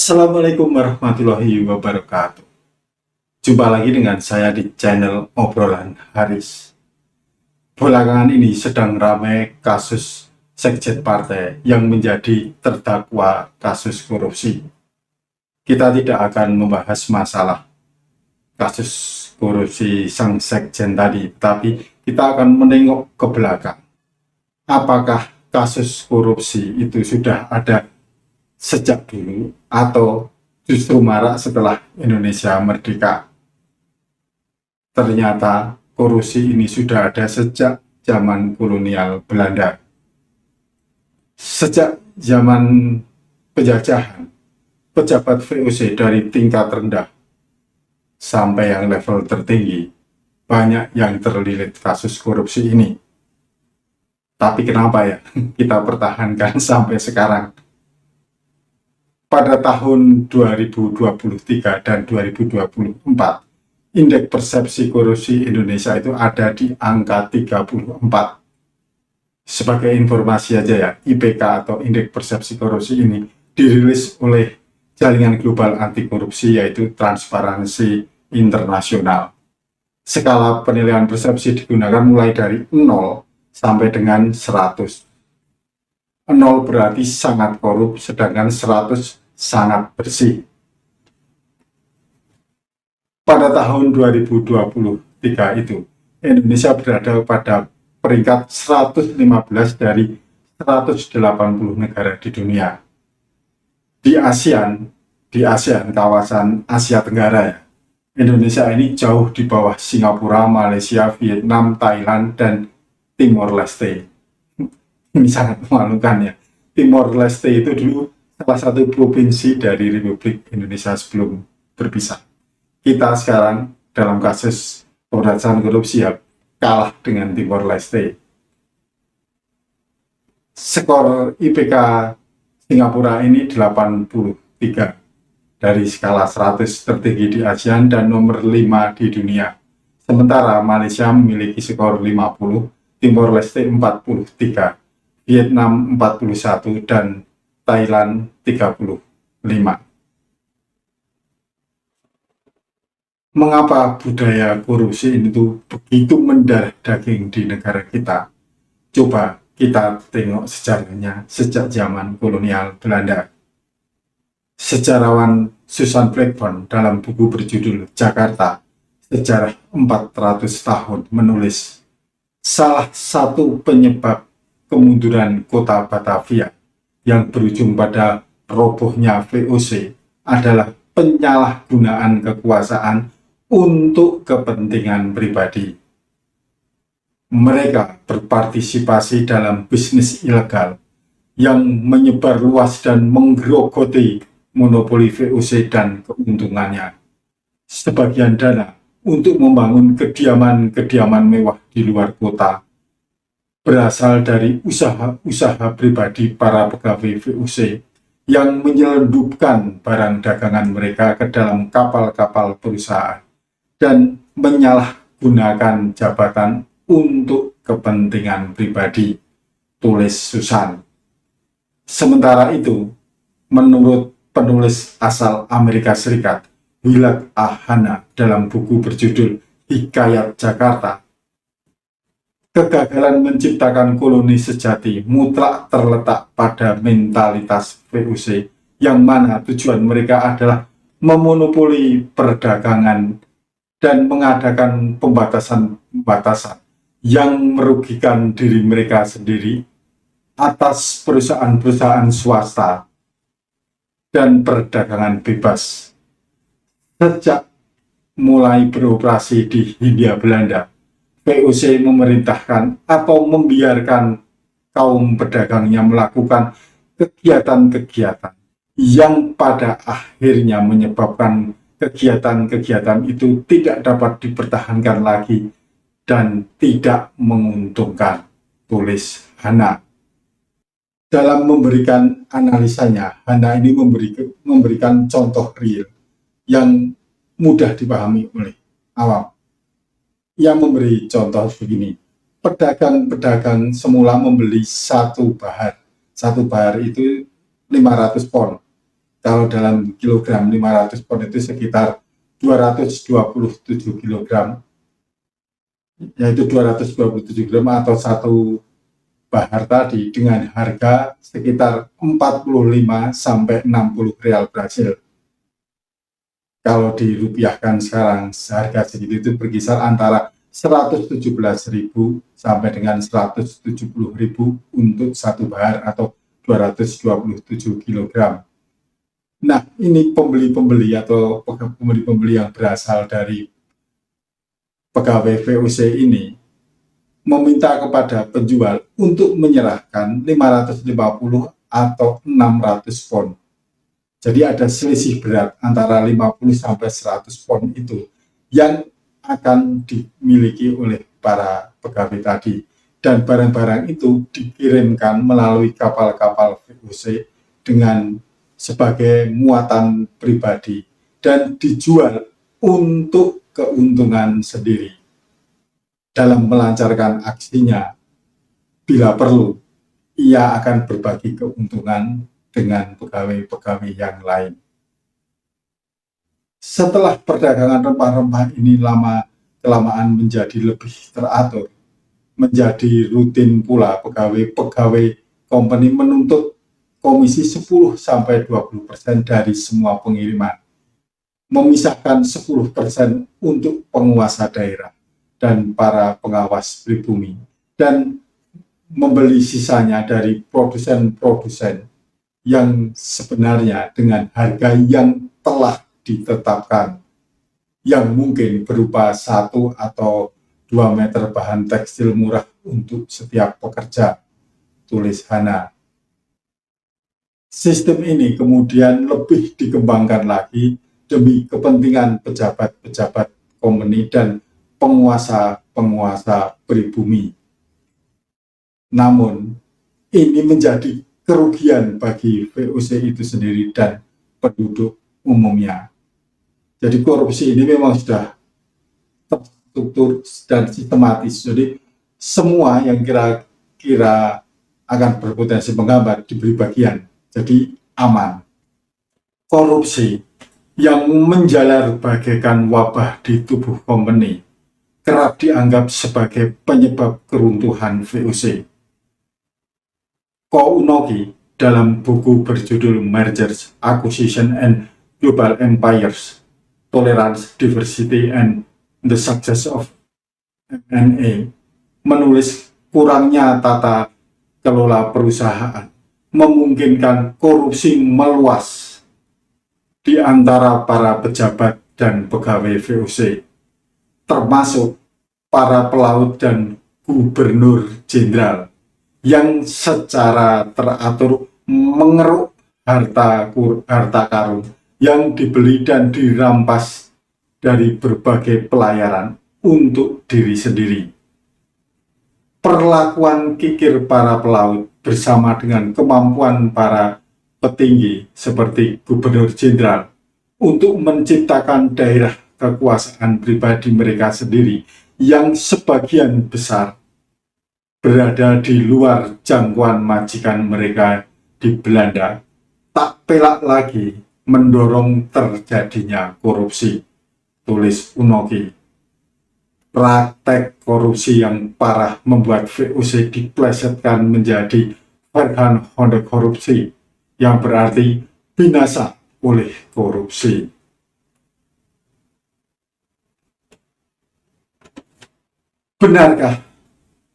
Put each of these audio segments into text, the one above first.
Assalamualaikum warahmatullahi wabarakatuh. Jumpa lagi dengan saya di channel Obrolan Haris. Belakangan ini sedang ramai kasus sekjen partai yang menjadi terdakwa kasus korupsi. Kita tidak akan membahas masalah kasus korupsi sang sekjen tadi, tapi kita akan menengok ke belakang. Apakah kasus korupsi itu sudah ada sejak dulu atau justru marak setelah Indonesia merdeka? Ternyata korupsi ini sudah ada sejak zaman kolonial Belanda. Sejak zaman penjajahan, pejabat VOC dari tingkat rendah sampai yang level tertinggi banyak yang terlilit kasus korupsi ini. Tapi kenapa ya kita pertahankan sampai sekarang? Pada tahun 2023 dan 2024, indeks persepsi korupsi Indonesia itu ada di angka 34. Sebagai informasi aja ya, IPK atau indeks persepsi korupsi ini dirilis oleh Jaringan Global Anti Korupsi, yaitu Transparansi Internasional. Skala penilaian persepsi digunakan mulai dari 0 sampai dengan 100. 0 berarti sangat korup, sedangkan 100 sangat bersih. Pada tahun 2023 itu, Indonesia berada pada peringkat 115 dari 180 negara di dunia. Di ASEAN kawasan Asia Tenggara ya, Indonesia ini jauh di bawah Singapura, Malaysia, Vietnam, Thailand, dan Timor Leste. Ini sangat memalukan ya. Timor Leste itu dulu salah satu provinsi dari Republik Indonesia sebelum berpisah. Kita sekarang dalam kasus pemberantasan korupsi ya kalah dengan Timor Leste. Skor IPK Singapura ini 83 dari skala 100 tertinggi di ASEAN dan nomor 5 di dunia. Sementara Malaysia memiliki skor 50, Timor Leste 43, Vietnam 41, dan Thailand 35. Mengapa budaya korupsi ini tuh begitu mendarah daging di negara kita? Coba kita tengok sejarahnya sejak zaman kolonial Belanda. Sejarawan Susan Blackburn dalam buku berjudul Jakarta, Sejarah 400 Tahun menulis, salah satu penyebab kemunduran kota Batavia yang berujung pada robohnya VOC adalah penyalahgunaan kekuasaan untuk kepentingan pribadi. Mereka berpartisipasi dalam bisnis ilegal yang menyebar luas dan menggerogoti monopoli VOC dan keuntungannya. Sebagian dana untuk membangun kediaman-kediaman mewah di luar kota berasal dari usaha-usaha pribadi para pegawai VOC yang menyelundupkan barang dagangan mereka ke dalam kapal-kapal perusahaan dan menyalahgunakan jabatan untuk kepentingan pribadi, tulis Susan. Sementara itu, menurut penulis asal Amerika Serikat, Willard A. Hanna dalam buku berjudul Hikayat Jakarta, kegagalan menciptakan koloni sejati mutlak terletak pada mentalitas VOC yang mana tujuan mereka adalah memonopoli perdagangan dan mengadakan pembatasan-pembatasan yang merugikan diri mereka sendiri atas perusahaan-perusahaan swasta dan perdagangan bebas. Sejak mulai beroperasi di Hindia Belanda, VOC memerintahkan atau membiarkan kaum pedagangnya melakukan kegiatan-kegiatan yang pada akhirnya menyebabkan kegiatan-kegiatan itu tidak dapat dipertahankan lagi dan tidak menguntungkan, tulis Hanna. Dalam memberikan analisanya, Hanna ini memberikan contoh real yang mudah dipahami oleh awam. Ia memberi contoh begini, pedagang-pedagang semula membeli satu bahar itu 500 pon. Kalau dalam kilogram 500 pon itu sekitar 227 kilogram, yaitu 227 gram atau satu bahar tadi dengan harga sekitar 45 sampai 60 real Brasil. Kalau dirupiahkan sekarang, harga segitu itu berkisar antara 117.000 sampai dengan 170.000 untuk satu bahar atau 227 kg. Nah, ini pembeli-pembeli atau pembeli-pembeli yang berasal dari pegawai VOC ini meminta kepada penjual untuk menyerahkan 550 atau 600 pon. Jadi ada selisih berat antara 50 sampai 100 pon itu yang akan dimiliki oleh para pegawai tadi. Dan barang-barang itu dikirimkan melalui kapal-kapal VOC dengan sebagai muatan pribadi dan dijual untuk keuntungan sendiri. Dalam melancarkan aksinya, bila perlu, ia akan berbagi keuntungan dengan pegawai-pegawai yang lain. Setelah perdagangan rempah-rempah ini lama-kelamaan menjadi lebih teratur, menjadi rutin pula pegawai-pegawai company menuntut komisi 10-20% dari semua pengiriman, memisahkan 10% untuk penguasa daerah dan para pengawas pribumi, dan membeli sisanya dari produsen-produsen yang sebenarnya dengan harga yang telah ditetapkan, yang mungkin berupa 1 atau 2 meter bahan tekstil murah untuk setiap pekerja, tulis Hana. Sistem ini kemudian lebih dikembangkan lagi demi kepentingan pejabat-pejabat company dan penguasa-penguasa pribumi. Namun, ini menjadi kerugian bagi VOC itu sendiri dan penduduk umumnya. Jadi korupsi ini memang sudah terstruktur dan sistematis. Jadi semua yang kira-kira akan berpotensi menghambat diberi bagian. Jadi aman. Korupsi yang menjalar bagaikan wabah di tubuh company kerap dianggap sebagai penyebab keruntuhan VOC. Ko Unoki dalam buku berjudul Mergers, Acquisition and Global Empires, Tolerance, Diversity, and the Success of M&A menulis kurangnya tata kelola perusahaan memungkinkan korupsi meluas di antara para pejabat dan pegawai VOC, termasuk para pelaut dan gubernur jenderal yang secara teratur mengeruk harta karun yang dibeli dan dirampas dari berbagai pelayaran untuk diri sendiri. Perlakuan kikir para pelaut bersama dengan kemampuan para petinggi seperti gubernur jenderal untuk menciptakan daerah kekuasaan pribadi mereka sendiri yang sebagian besar berada di luar jangkauan majikan mereka di Belanda, tak pelak lagi mendorong terjadinya korupsi, tulis Unoki. Praktek korupsi yang parah membuat VOC diplesetkan menjadi Verhanhonde korupsi, yang berarti binasa oleh korupsi. Benarkah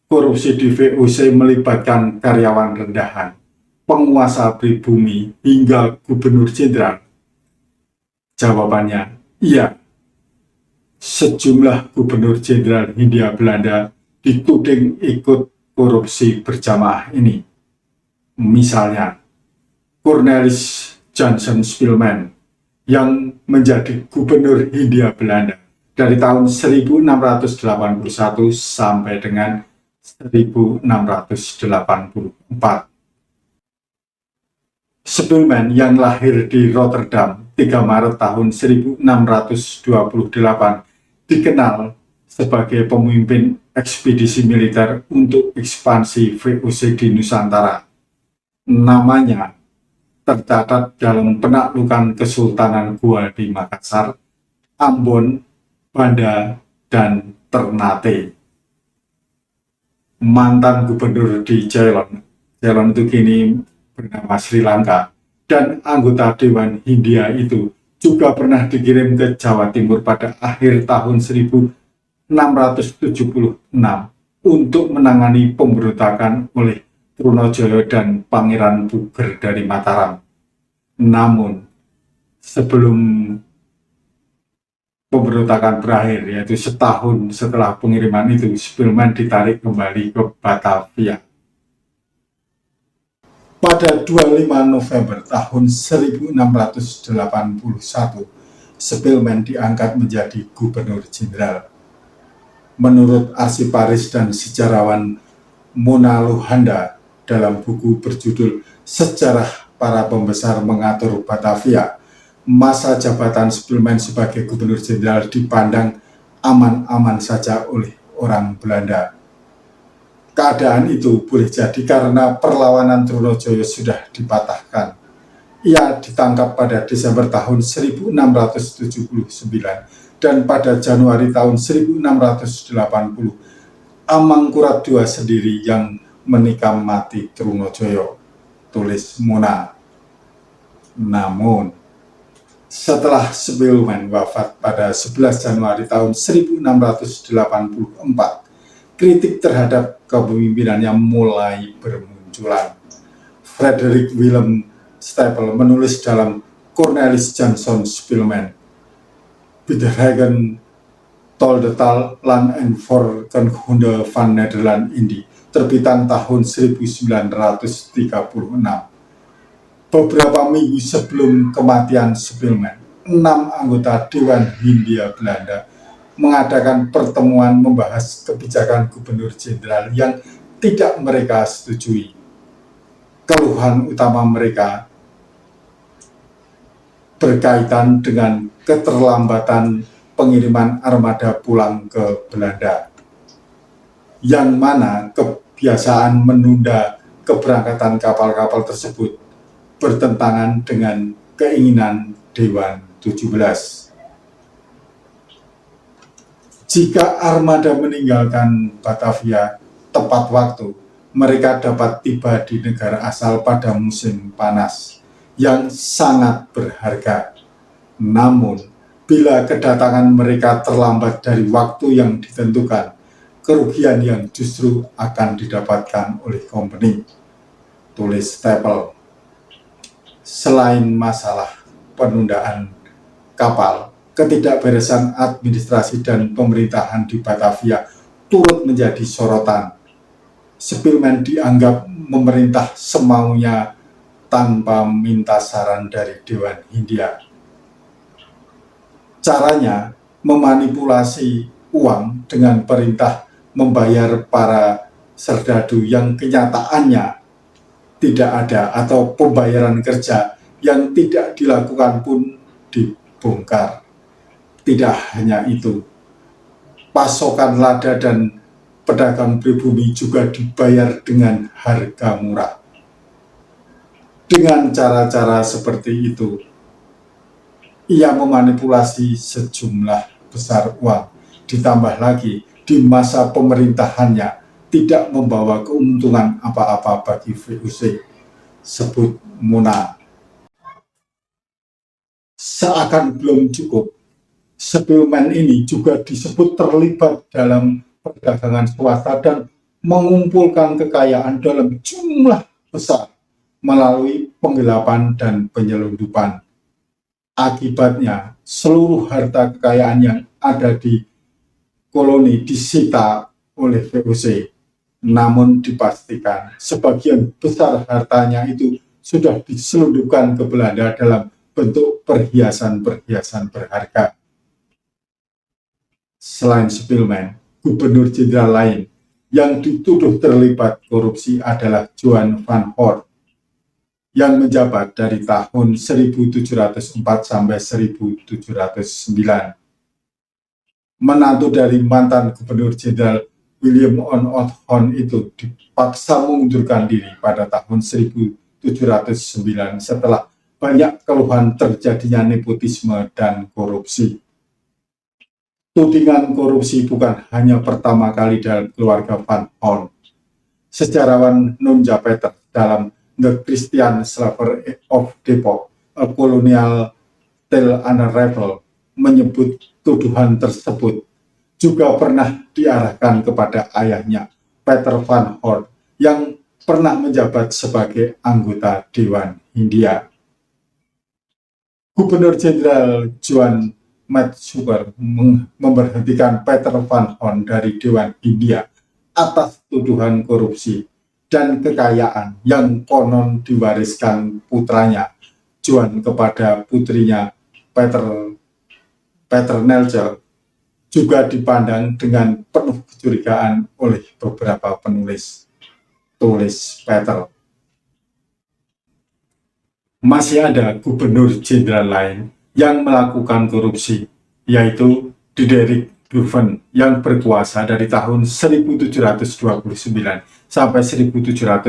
korupsi di VOC melibatkan karyawan rendahan, penguasa pribumi, hingga gubernur jenderal? Jawabannya, iya. Sejumlah gubernur jenderal Hindia Belanda dituding ikut korupsi berjamaah ini. Misalnya, Cornelis Johnson Spilman yang menjadi gubernur Hindia Belanda dari tahun 1681 sampai dengan 1684. Spilman yang lahir di Rotterdam 3 Maret tahun 1628 dikenal sebagai pemimpin ekspedisi militer untuk ekspansi VOC di Nusantara. Namanya tercatat dalam penaklukan Kesultanan Goa di Makassar, Ambon, Banda, dan Ternate. Mantan gubernur di Ceylon, Ceylon itu kini bernama Sri Lanka, dan anggota Dewan Hindia itu juga pernah dikirim ke Jawa Timur pada akhir tahun 1676 untuk menangani pemberontakan oleh Trunojoyo dan Pangeran Puger dari Mataram. Namun, sebelum pemberontakan berakhir, yaitu setahun setelah pengiriman itu, Spillman ditarik kembali ke Batavia. Pada 25 November tahun 1681, Spillman diangkat menjadi gubernur jenderal. Menurut arsiparis dan sejarawan Mona Luhanda dalam buku berjudul Sejarah Para Pembesar Mengatur Batavia, masa jabatan Spillman sebagai gubernur jenderal dipandang aman-aman saja oleh orang Belanda. Keadaan itu boleh jadi karena perlawanan Trunojoyo sudah dipatahkan. Ia ditangkap pada Desember tahun 1679 dan pada Januari tahun 1680 Amangkurat II sendiri yang menikam mati Trunojoyo, tulis Mona. Namun, setelah Spillman wafat pada 11 Januari tahun 1684, kritik terhadap kepemimpinannya mulai bermunculan. Frederick Willem Staple menulis dalam Cornelis Johnson Spillman, Bedregen tot de Land en Volkenkunde van Nederland Indie, terbitan tahun 1936. Beberapa minggu sebelum kematian Spillman, 6 anggota Dewan Hindia Belanda mengadakan pertemuan membahas kebijakan gubernur jenderal yang tidak mereka setujui. Keluhan utama mereka berkaitan dengan keterlambatan pengiriman armada pulang ke Belanda, yang mana kebiasaan menunda keberangkatan kapal-kapal tersebut bertentangan dengan keinginan Dewan 17. Jika armada meninggalkan Batavia tepat waktu, mereka dapat tiba di negara asal pada musim panas yang sangat berharga. Namun, bila kedatangan mereka terlambat dari waktu yang ditentukan, kerugian yang justru akan didapatkan oleh company, tulis Staple. Selain masalah penundaan kapal, ketidakberesan administrasi dan pemerintahan di Batavia turut menjadi sorotan. Spillman dianggap memerintah semaunya tanpa minta saran dari Dewan Hindia. Caranya memanipulasi uang dengan perintah membayar para serdadu yang kenyataannya tidak ada, atau pembayaran kerja yang tidak dilakukan pun dibongkar. Tidak hanya itu, pasokan lada dan pedagang pribumi juga dibayar dengan harga murah. Dengan cara-cara seperti itu, ia memanipulasi sejumlah besar uang. Ditambah lagi, di masa pemerintahannya tidak membawa keuntungan apa-apa bagi VOC, sebut Mona. Seakan belum cukup, Spillman ini juga disebut terlibat dalam perdagangan swasta dan mengumpulkan kekayaan dalam jumlah besar melalui penggelapan dan penyelundupan. Akibatnya, seluruh harta kekayaan yang ada di koloni disita oleh VOC. Namun dipastikan sebagian besar hartanya itu sudah diselundupkan ke Belanda dalam bentuk perhiasan-perhiasan berharga. Selain Spillman, gubernur jenderal lain yang dituduh terlibat korupsi adalah Johan van Hoort yang menjabat dari tahun 1704 sampai 1709. Menantu dari mantan gubernur jenderal William Owen itu dipaksa mengundurkan diri pada tahun 1709 setelah banyak keluhan terjadinya nepotisme dan korupsi. Tudingan korupsi bukan hanya pertama kali dalam keluarga Van Horn. Sejarawan Nunja Peter dalam The Christian Slaver of Depok, A Colonial Tale Unraveled menyebut tuduhan tersebut juga pernah diarahkan kepada ayahnya, Peter Van Horn, yang pernah menjabat sebagai anggota Dewan Hindia. Gubernur Jenderal John Maetsuwer memberhentikan Peter Van Horn dari Dewan Hindia atas tuduhan korupsi dan kekayaan yang konon diwariskan putranya John kepada putrinya Peter Nelce, juga dipandang dengan penuh kecurigaan oleh beberapa penulis. Tulis Peter. Masih ada gubernur jenderal lain yang melakukan korupsi, yaitu Diederik Stuyvesant yang berkuasa dari tahun 1729 sampai 1732.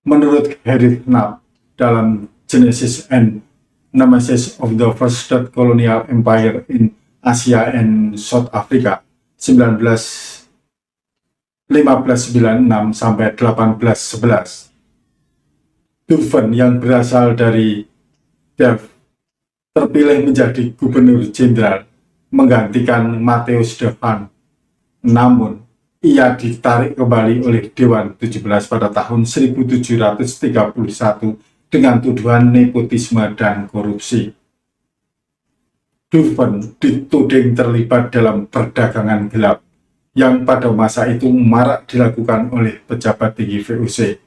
Menurut Harry Knapp dalam Genesis and Nemesis of the First Colonial Empire in Asia and South Africa 1596 sampai 1811. Stuyvesant yang berasal dari Delft terpilih menjadi gubernur jenderal menggantikan Matthias de Haan. Namun, ia ditarik kembali oleh Dewan 17 pada tahun 1731 dengan tuduhan nepotisme dan korupsi. Stuyvesant dituding terlibat dalam perdagangan gelap yang pada masa itu marak dilakukan oleh pejabat tinggi VOC.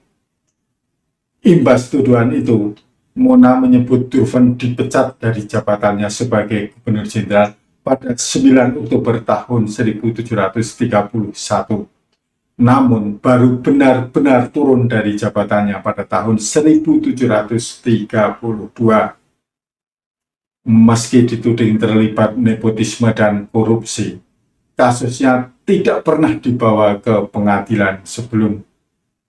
Imbas tuduhan itu, Mona menyebut Stuyvesant dipecat dari jabatannya sebagai gubernur jenderal pada 9 Oktober tahun 1731. Namun baru benar-benar turun dari jabatannya pada tahun 1732. Meski dituding terlibat nepotisme dan korupsi, kasusnya tidak pernah dibawa ke pengadilan sebelum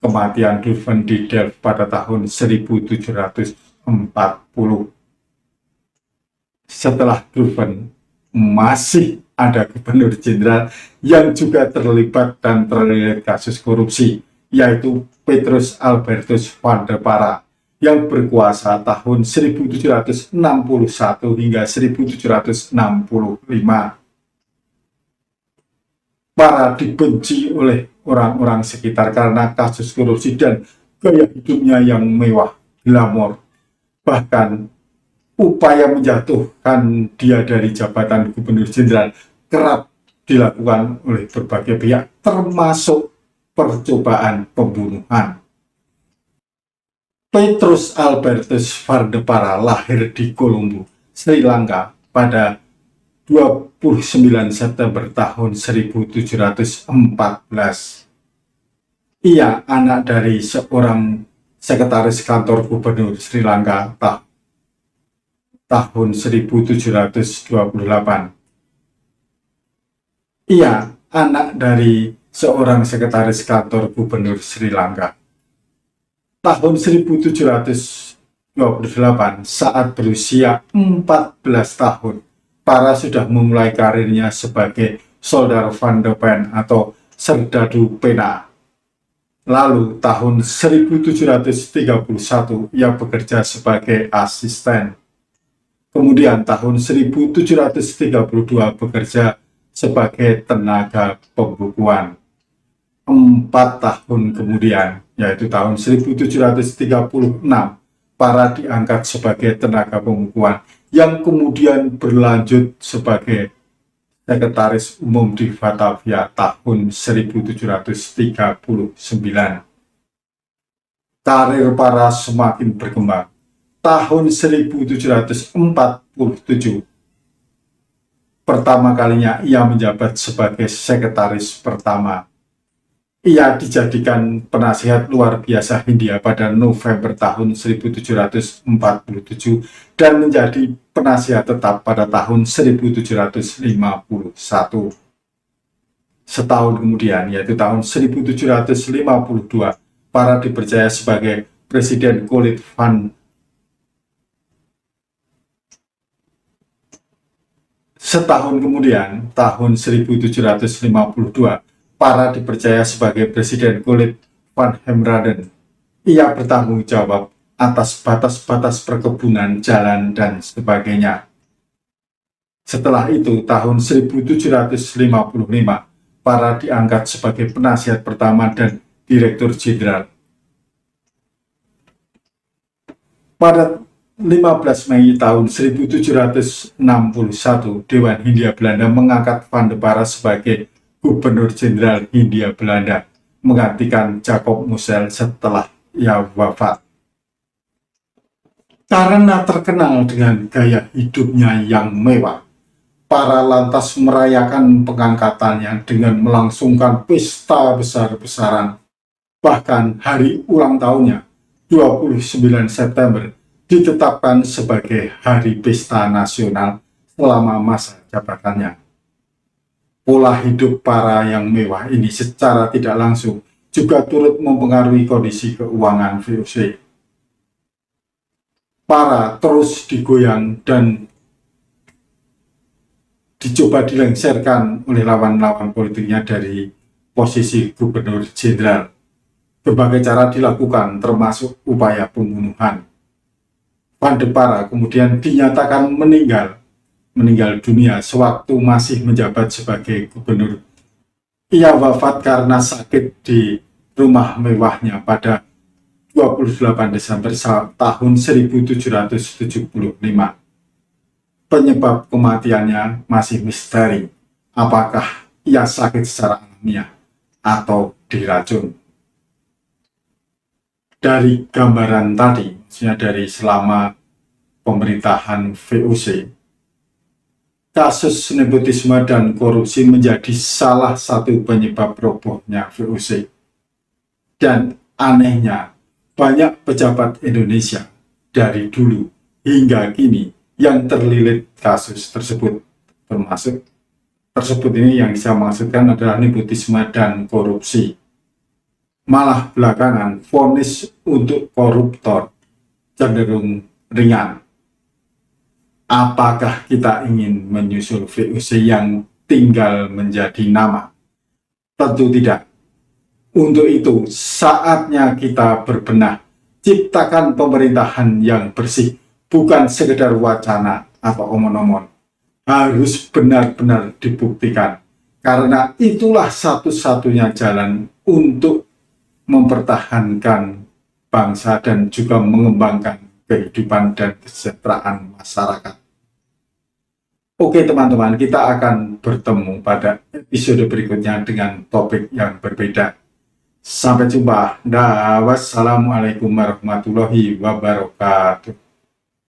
kematian Stuyvesant di Delft pada tahun 1740. Setelah Stuyvesant, masih ada gubernur jenderal yang juga terlibat dan terlilit kasus korupsi, yaitu Petrus Albertus van der Para yang berkuasa tahun 1761 hingga 1765. Para dibenci oleh orang-orang sekitar karena kasus korupsi dan gaya hidupnya yang mewah, glamor. Bahkan upaya menjatuhkan dia dari jabatan gubernur jenderal kerap dilakukan oleh berbagai pihak, termasuk percobaan pembunuhan. Petrus Albertus van der Para lahir di Colombo, Sri Lanka pada 29 September tahun 1714. Ia anak dari seorang sekretaris kantor gubernur Sri Lanka tahun 1728. Ia anak dari seorang sekretaris kantor gubernur Sri Lanka. Tahun 1728, saat berusia 14 tahun, Para sudah memulai karirnya sebagai soldaar van de pen atau serdadu pena. Lalu tahun 1731 ia bekerja sebagai asisten. Kemudian tahun 1732 bekerja sebagai tenaga pembukuan. 4 tahun kemudian, yaitu tahun 1736, Para diangkat sebagai tenaga pembukuan yang kemudian berlanjut sebagai sekretaris umum di Batavia tahun 1739. Karir Para semakin berkembang. Tahun 1747, pertama kalinya ia menjabat sebagai sekretaris pertama. Ia dijadikan penasihat luar biasa Hindia pada November tahun 1747 dan menjadi penasihat tetap pada tahun 1751. Setahun kemudian, yaitu tahun 1752, Para dipercaya sebagai Presiden kulit van. Setahun kemudian, tahun 1752, Para dipercaya sebagai Presiden kulit van Hemraden. Ia bertanggung jawab atas batas-batas perkebunan, jalan, dan sebagainya. Setelah itu, tahun 1755, Para diangkat sebagai penasihat pertama dan direktur jenderal. Pada 15 Mei tahun 1761, Dewan Hindia Belanda mengangkat Van de Para sebagai Gubernur Jenderal Hindia Belanda, menggantikan Jacob Mussel setelah ia wafat. Karena terkenal dengan gaya hidupnya yang mewah, Para lantas merayakan pengangkatannya dengan melangsungkan pesta besar-besaran. Bahkan hari ulang tahunnya, 29 September, ditetapkan sebagai hari pesta nasional selama masa jabatannya. Pola hidup Para yang mewah ini secara tidak langsung juga turut mempengaruhi kondisi keuangan VOC. Para terus digoyang dan dicoba dilengsarkan oleh lawan-lawan politiknya dari posisi gubernur jenderal. Berbagai cara dilakukan, termasuk upaya pembunuhan. Van de Para kemudian dinyatakan meninggal dunia sewaktu masih menjabat sebagai gubernur. Ia wafat karena sakit di rumah mewahnya pada 28 Desember tahun 1775. Penyebab kematiannya masih misteri. Apakah ia sakit secara alamiah atau diracun? Dari gambaran tadi, maksudnya dari selama pemerintahan VOC, kasus nepotisme dan korupsi menjadi salah satu penyebab robohnya VOC. Dan anehnya, banyak pejabat Indonesia dari dulu hingga kini yang terlilit kasus tersebut, termasuk ini yang saya maksudkan adalah nepotisme dan korupsi. Malah belakangan vonis untuk koruptor cenderung ringan. Apakah kita ingin menyusul VOC yang tinggal menjadi nama? Tentu tidak. Untuk itu, saatnya kita berbenah, ciptakan pemerintahan yang bersih, bukan sekedar wacana atau omon-omon. Harus benar-benar dibuktikan, karena itulah satu-satunya jalan untuk mempertahankan bangsa dan juga mengembangkan kehidupan dan kesejahteraan masyarakat. Oke teman-teman, kita akan bertemu pada episode berikutnya dengan topik yang berbeda. Sampai jumpa. Wassalamualaikum warahmatullahi wabarakatuh.